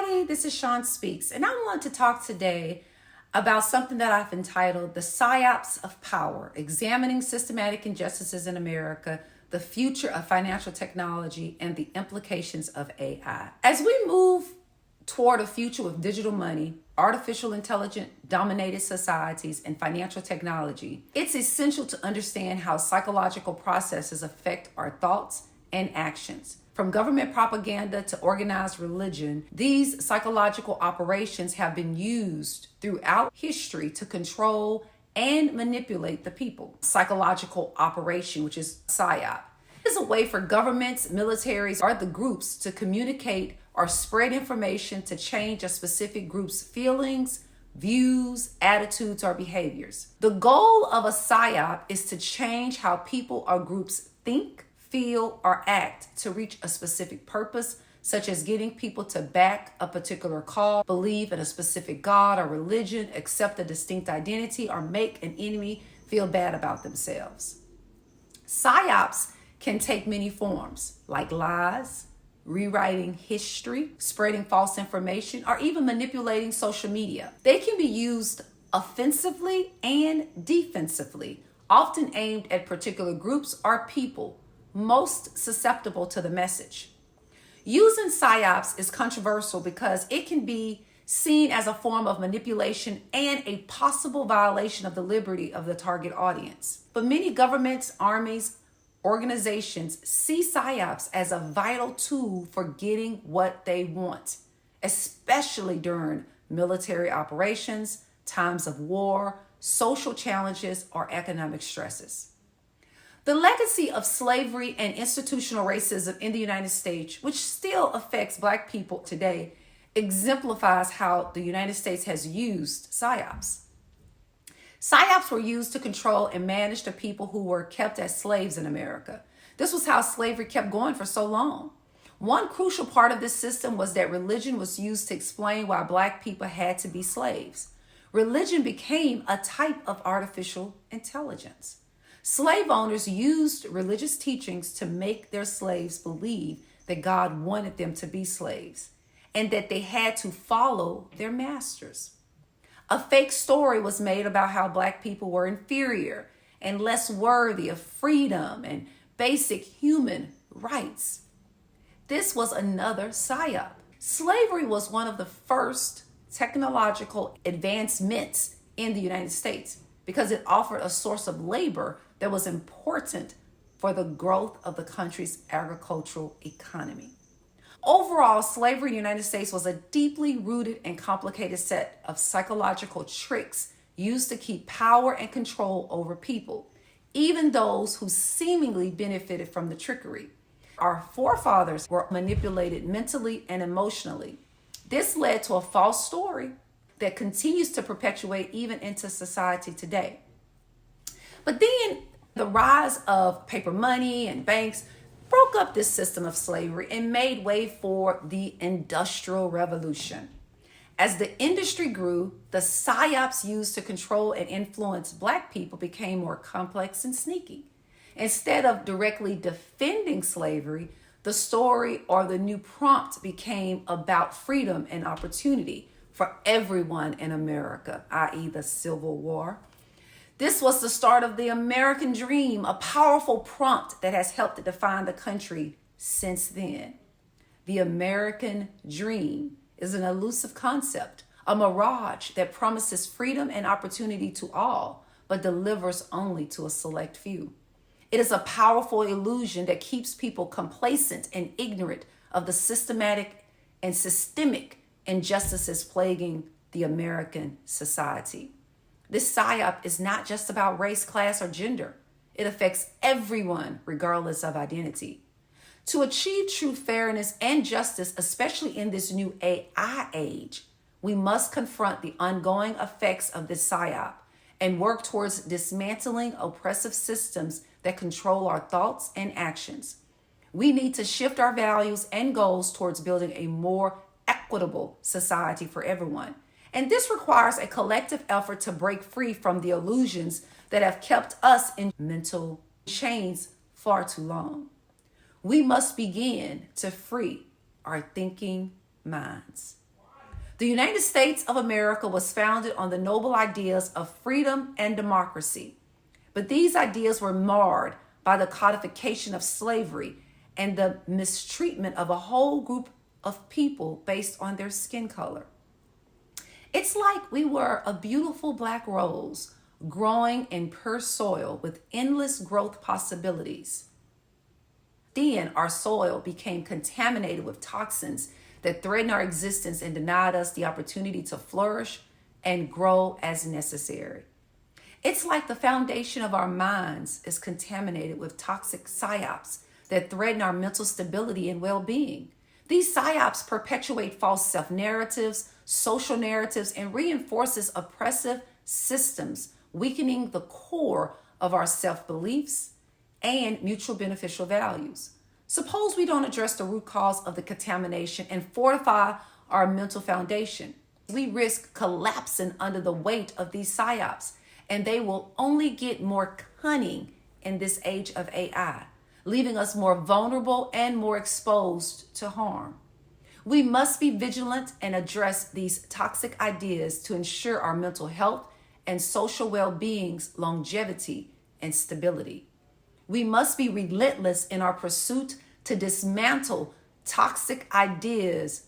everybody, this is Sean Speaks, and I want to talk today about something that I've entitled The Psyops of Power, Examining Systematic Injustices in America, the Future of Financial Technology, and the Implications of AI. As we move toward a future with digital money, artificial intelligence dominated societies, and financial technology, it's essential to understand how psychological processes affect our thoughts and actions. From government propaganda to organized religion, these psychological operations have been used throughout history to control and manipulate the people. Psychological operation, which is PSYOP, is a way for governments, militaries, or the groups to communicate or spread information to change a specific group's feelings, views, attitudes, or behaviors. The goal of a PSYOP is to change how people or groups think, feel, or act to reach a specific purpose, such as getting people to back a particular cause, believe in a specific god or religion, accept a distinct identity, or make an enemy feel bad about themselves. PSYOPs can take many forms, like lies, rewriting history, spreading false information, or even manipulating social media. They can be used offensively and defensively, often aimed at particular groups or people most susceptible to the message. Using PSYOPs is controversial because it can be seen as a form of manipulation and a possible violation of the liberty of the target audience. But many governments, armies, organizations see PSYOPs as a vital tool for getting what they want, especially during military operations, times of war, social challenges, or economic stresses. The legacy of slavery and institutional racism in the United States, which still affects Black people today, exemplifies how the United States has used PSYOPs. PSYOPs were used to control and manage the people who were kept as slaves in America. This was how slavery kept going for so long. One crucial part of this system was that religion was used to explain why Black people had to be slaves. Religion became a type of artificial intelligence. Slave owners used religious teachings to make their slaves believe that God wanted them to be slaves and that they had to follow their masters. A fake story was made about how Black people were inferior and less worthy of freedom and basic human rights. This was another PSYOP. Slavery was one of the first technological advancements in the United States because it offered a source of labor that was important for the growth of the country's agricultural economy. Overall, slavery in the United States was a deeply rooted and complicated set of psychological tricks used to keep power and control over people, even those who seemingly benefited from the trickery. Our forefathers were manipulated mentally and emotionally. This led to a false story that continues to perpetuate even into society today. But then the rise of paper money and banks broke up this system of slavery and made way for the Industrial Revolution. As the industry grew, the PSYOPs used to control and influence Black people became more complex and sneaky. Instead of directly defending slavery, the story or the new prompt became about freedom and opportunity for everyone in America, i.e. the Civil War. This was the start of the American dream, a powerful prompt that has helped to define the country since then. The American dream is an elusive concept, a mirage that promises freedom and opportunity to all, but delivers only to a select few. It is a powerful illusion that keeps people complacent and ignorant of the systematic and systemic injustices plaguing the American society. This PSYOP is not just about race, class, or gender. It affects everyone, regardless of identity. To achieve true fairness and justice, especially in this new AI age, we must confront the ongoing effects of this PSYOP and work towards dismantling oppressive systems that control our thoughts and actions. We need to shift our values and goals towards building a more equitable society for everyone. And this requires a collective effort to break free from the illusions that have kept us in mental chains far too long. We must begin to free our thinking minds. The United States of America was founded on the noble ideas of freedom and democracy, but these ideas were marred by the codification of slavery and the mistreatment of a whole group of people based on their skin color. It's like we were a beautiful black rose growing in pure soil with endless growth possibilities. Then our soil became contaminated with toxins that threatened our existence and denied us the opportunity to flourish and grow as necessary. It's like the foundation of our minds is contaminated with toxic psyops that threaten our mental stability and well-being. These psyops perpetuate false self-narratives, social narratives, and reinforces oppressive systems, weakening the core of our self-beliefs and mutual beneficial values. Suppose we don't address the root cause of the contamination and fortify our mental foundation. We risk collapsing under the weight of these psyops, and they will only get more cunning in this age of AI, leaving us more vulnerable and more exposed to harm. We must be vigilant and address these toxic ideas to ensure our mental health and social well-being's longevity and stability. We must be relentless in our pursuit to dismantle toxic ideas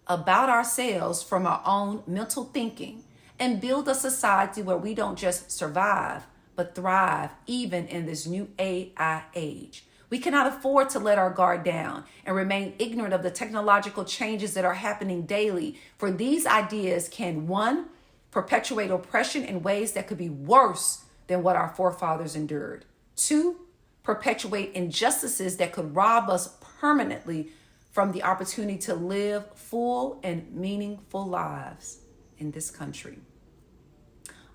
about ourselves from our own mental thinking and build a society where we don't just survive, but thrive even in this new AI age. We cannot afford to let our guard down and remain ignorant of the technological changes that are happening daily, for these ideas can, 1, perpetuate oppression in ways that could be worse than what our forefathers endured. 2, perpetuate injustices that could rob us permanently from the opportunity to live full and meaningful lives in this country.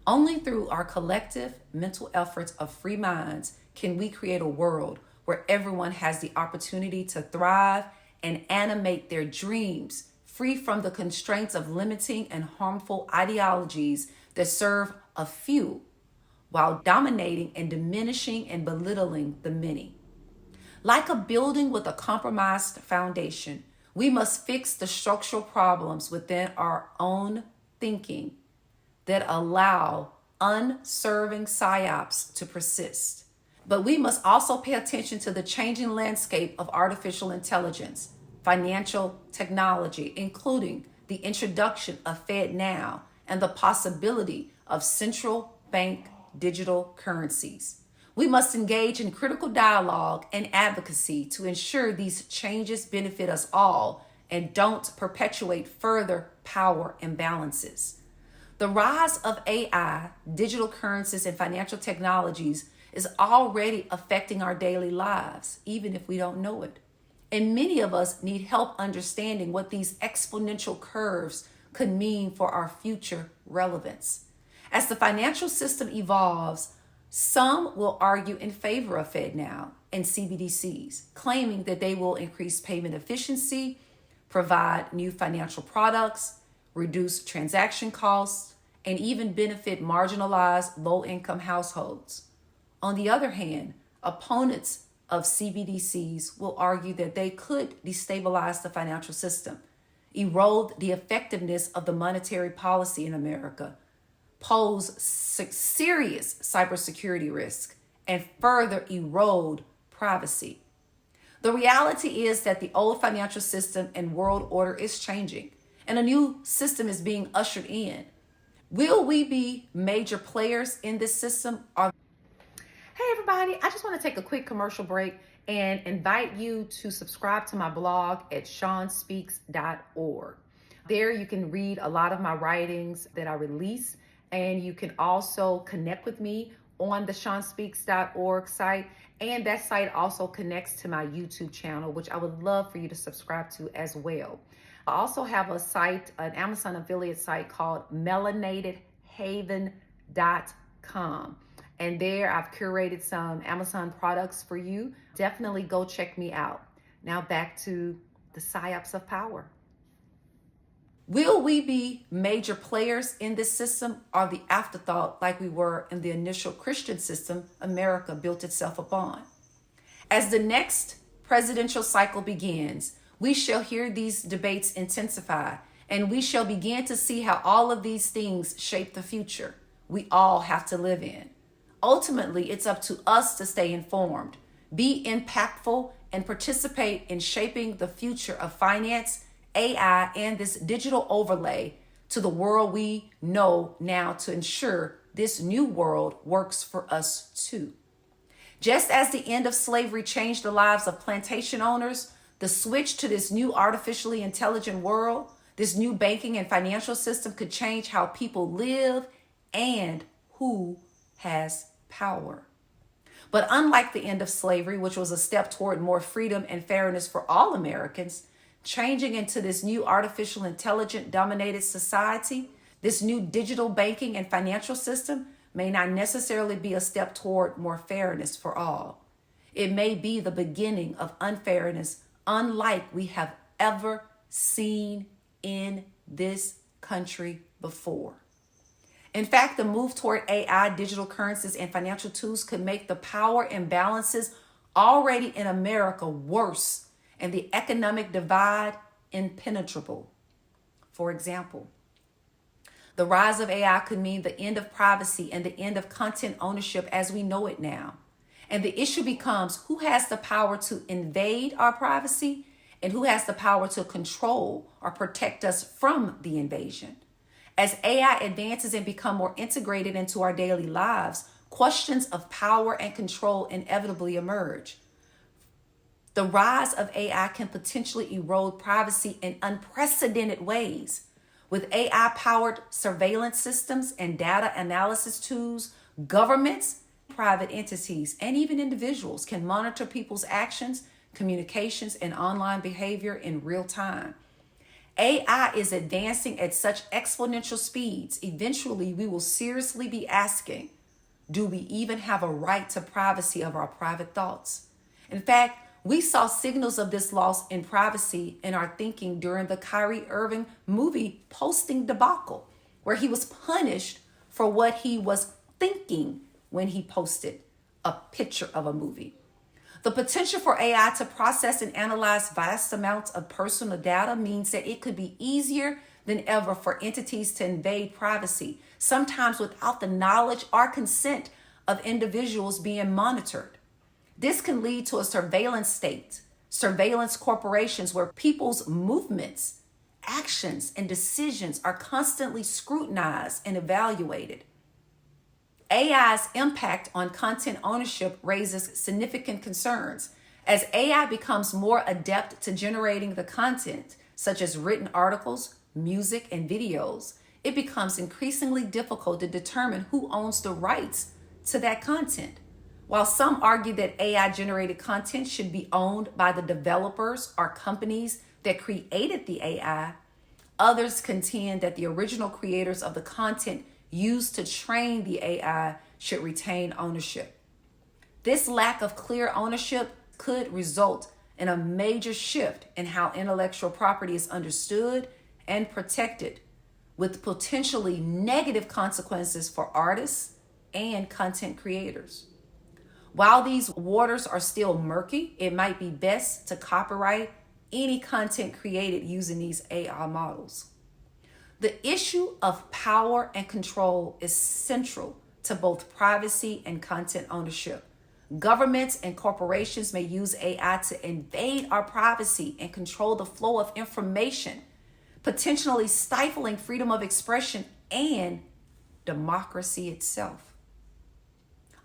Only through our collective mental efforts of free minds can we create a world where everyone has the opportunity to thrive and animate their dreams, free from the constraints of limiting and harmful ideologies that serve a few, while dominating and diminishing and belittling the many. Like a building with a compromised foundation, we must fix the structural problems within our own thinking that allow unserving psyops to persist. But we must also pay attention to the changing landscape of artificial intelligence, financial technology, including the introduction of FedNow and the possibility of central bank digital currencies. We must engage in critical dialogue and advocacy to ensure these changes benefit us all and don't perpetuate further power imbalances. The rise of AI, digital currencies, and financial technologies is already affecting our daily lives, even if we don't know it. And many of us need help understanding what these exponential curves could mean for our future relevance. As the financial system evolves, some will argue in favor of FedNow and CBDCs, claiming that they will increase payment efficiency, provide new financial products, reduce transaction costs, and even benefit marginalized low-income households. On the other hand, opponents of CBDCs will argue that they could destabilize the financial system, erode the effectiveness of the monetary policy in America, pose serious cybersecurity risk, and further erode privacy. The reality is that the old financial system and world order is changing, and a new system is being ushered in. Will we be major players in this system? Hey everybody, I just want to take a quick commercial break and invite you to subscribe to my blog at shaunspeaks.org. There you can read a lot of my writings that I release, and you can also connect with me on the shaunspeaks.org site, and that site also connects to my YouTube channel, which I would love for you to subscribe to as well. I also have a site, an Amazon affiliate site called melanatedhaven.com. And there I've curated some Amazon products for you. Definitely go check me out. Now back to the psyops of power. Will we be major players in this system, or the afterthought like we were in the initial Christian system America built itself upon? As the next presidential cycle begins, we shall hear these debates intensify, And we shall begin to see how all of these things shape the future we all have to live in. Ultimately, it's up to us to stay informed, be impactful, and participate in shaping the future of finance, AI, and this digital overlay to the world we know now to ensure this new world works for us too. Just as the end of slavery changed the lives of plantation owners, the switch to this new artificially intelligent world, this new banking and financial system could change how people live and who has power. But unlike the end of slavery, which was a step toward more freedom and fairness for all Americans, changing into this new artificial intelligence dominated society, this new digital banking and financial system may not necessarily be a step toward more fairness for all. It may be the beginning of unfairness unlike we have ever seen in this country before. In fact, the move toward AI, digital currencies, and financial tools could make the power imbalances already in America worse and the economic divide impenetrable. For example, the rise of AI could mean the end of privacy and the end of content ownership as we know it now. And the issue becomes who has the power to invade our privacy and who has the power to control or protect us from the invasion. As AI advances and become more integrated into our daily lives, questions of power and control inevitably emerge. The rise of AI can potentially erode privacy in unprecedented ways. With AI-powered surveillance systems and data analysis tools, governments, private entities, and even individuals can monitor people's actions, communications, and online behavior in real time. AI is advancing at such exponential speeds. Eventually, we will seriously be asking, do we even have a right to privacy of our private thoughts? In fact, we saw signals of this loss in privacy in our thinking during the Kyrie Irving movie posting debacle, where he was punished for what he was thinking when he posted a picture of a movie. The potential for AI to process and analyze vast amounts of personal data means that it could be easier than ever for entities to invade privacy, sometimes without the knowledge or consent of individuals being monitored. This can lead to a surveillance state, surveillance corporations where people's movements, actions, and decisions are constantly scrutinized and evaluated. AI's impact on content ownership raises significant concerns. As AI becomes more adept to generating the content, such as written articles, music, and videos, it becomes increasingly difficult to determine who owns the rights to that content. While some argue that AI-generated content should be owned by the developers or companies that created the AI, others contend that the original creators of the content used to train the AI should retain ownership. This lack of clear ownership could result in a major shift in how intellectual property is understood and protected, with potentially negative consequences for artists and content creators. While these waters are still murky, it might be best to copyright any content created using these AI models. The issue of power and control is central to both privacy and content ownership. Governments and corporations may use AI to invade our privacy and control the flow of information, potentially stifling freedom of expression and democracy itself.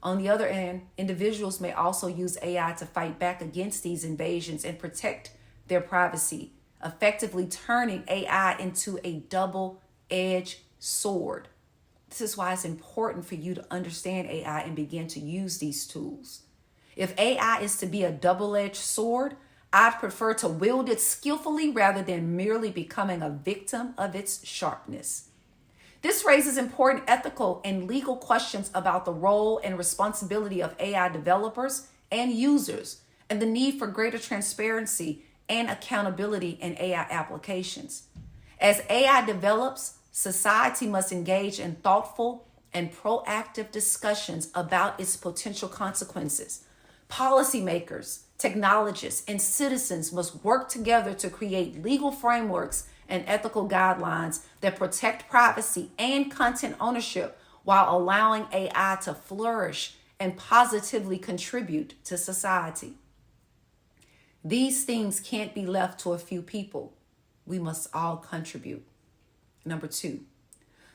On the other hand, individuals may also use AI to fight back against these invasions and protect their privacy, effectively turning AI into a double-edged sword. This is why it's important for you to understand AI and begin to use these tools. If AI is to be a double-edged sword, I'd prefer to wield it skillfully rather than merely becoming a victim of its sharpness. This raises important ethical and legal questions about the role and responsibility of AI developers and users, and the need for greater transparency and accountability in AI applications. As AI develops, society must engage in thoughtful and proactive discussions about its potential consequences. Policymakers, technologists, and citizens must work together to create legal frameworks and ethical guidelines that protect privacy and content ownership while allowing AI to flourish and positively contribute to society. These things can't be left to a few people. We must all contribute. Number 2,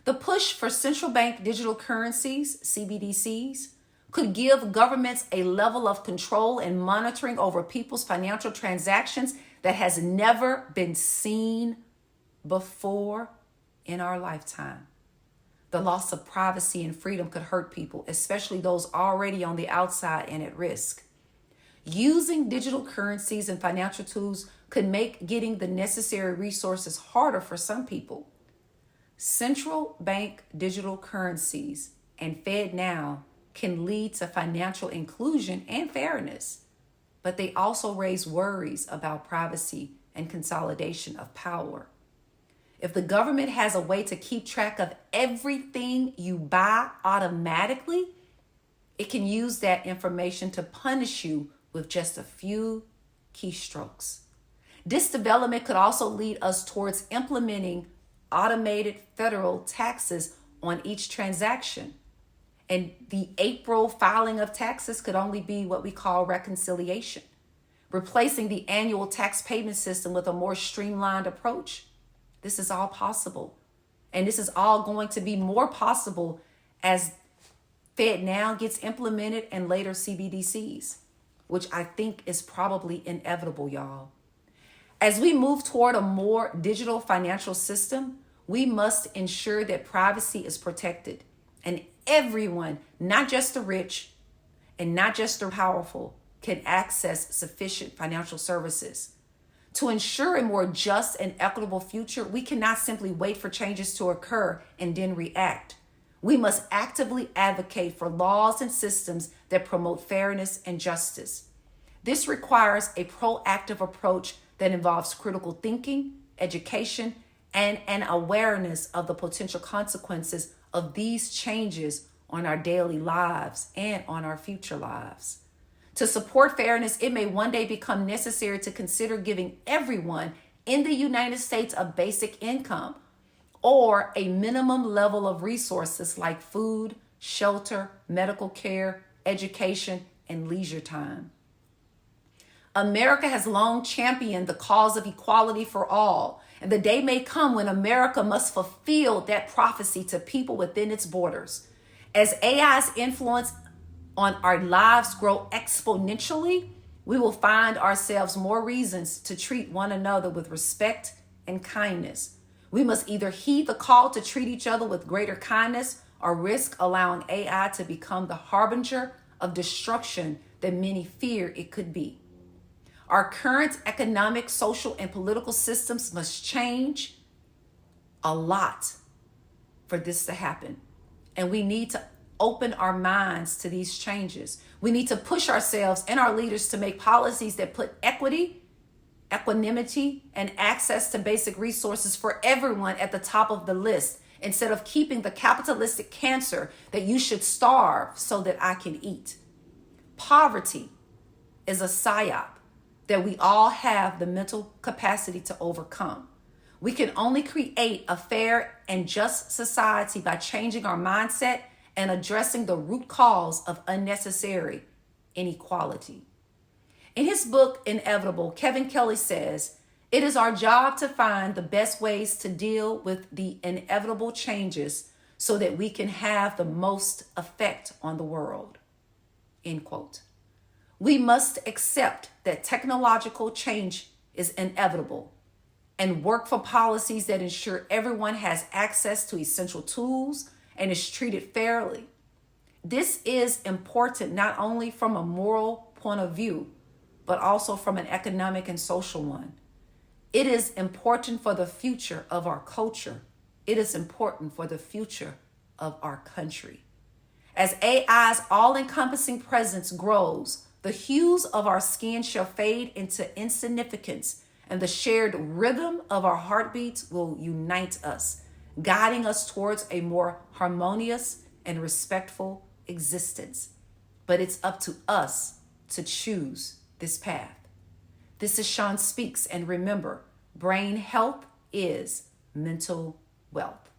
the push for central bank digital currencies, CBDCs, could give governments a level of control and monitoring over people's financial transactions that has never been seen before in our lifetime. The loss of privacy and freedom could hurt people, especially those already on the outside and at risk. Using digital currencies and financial tools could make getting the necessary resources harder for some people. Central bank digital currencies and FedNow can lead to financial inclusion and fairness, but they also raise worries about privacy and consolidation of power. If the government has a way to keep track of everything you buy automatically, it can use that information to punish you with just a few keystrokes. This development could also lead us towards implementing automated federal taxes on each transaction. And the April filing of taxes could only be what we call reconciliation, replacing the annual tax payment system with a more streamlined approach. This is all possible. And this is all going to be more possible as FedNow gets implemented and later CBDCs, which I think is probably inevitable, y'all. As we move toward a more digital financial system, we must ensure that privacy is protected and everyone, not just the rich and not just the powerful, can access sufficient financial services. To ensure a more just and equitable future, we cannot simply wait for changes to occur and then react. We must actively advocate for laws and systems that promote fairness and justice. This requires a proactive approach that involves critical thinking, education, and an awareness of the potential consequences of these changes on our daily lives and on our future lives. To support fairness, it may one day become necessary to consider giving everyone in the United States a basic income or a minimum level of resources like food, shelter, medical care, education, and leisure time. America has long championed the cause of equality for all, and the day may come when America must fulfill that prophecy to people within its borders. As AI's influence on our lives grow exponentially, we will find ourselves more reasons to treat one another with respect and kindness. We must either heed the call to treat each other with greater kindness or risk allowing AI to become the harbinger of destruction that many fear it could be. Our current economic, social, and political systems must change a lot for this to happen. And we need to open our minds to these changes. We need to push ourselves and our leaders to make policies that put equity, equanimity, and access to basic resources for everyone at the top of the list, instead of keeping the capitalistic cancer that you should starve so that I can eat. Poverty is a PSYOP that we all have the mental capacity to overcome. We can only create a fair and just society by changing our mindset and addressing the root cause of unnecessary inequality. In his book, Inevitable, Kevin Kelly says, "It is our job to find the best ways to deal with the inevitable changes so that we can have the most effect on the world." End quote. We must accept that technological change is inevitable and work for policies that ensure everyone has access to essential tools and is treated fairly. This is important not only from a moral point of view, but also from an economic and social one. It is important for the future of our culture. It is important for the future of our country. As AI's all-encompassing presence grows, the hues of our skin shall fade into insignificance, and the shared rhythm of our heartbeats will unite us, guiding us towards a more harmonious and respectful existence. But it's up to us to choose this path. This is Sean Speaks, and remember, brain health is mental wealth.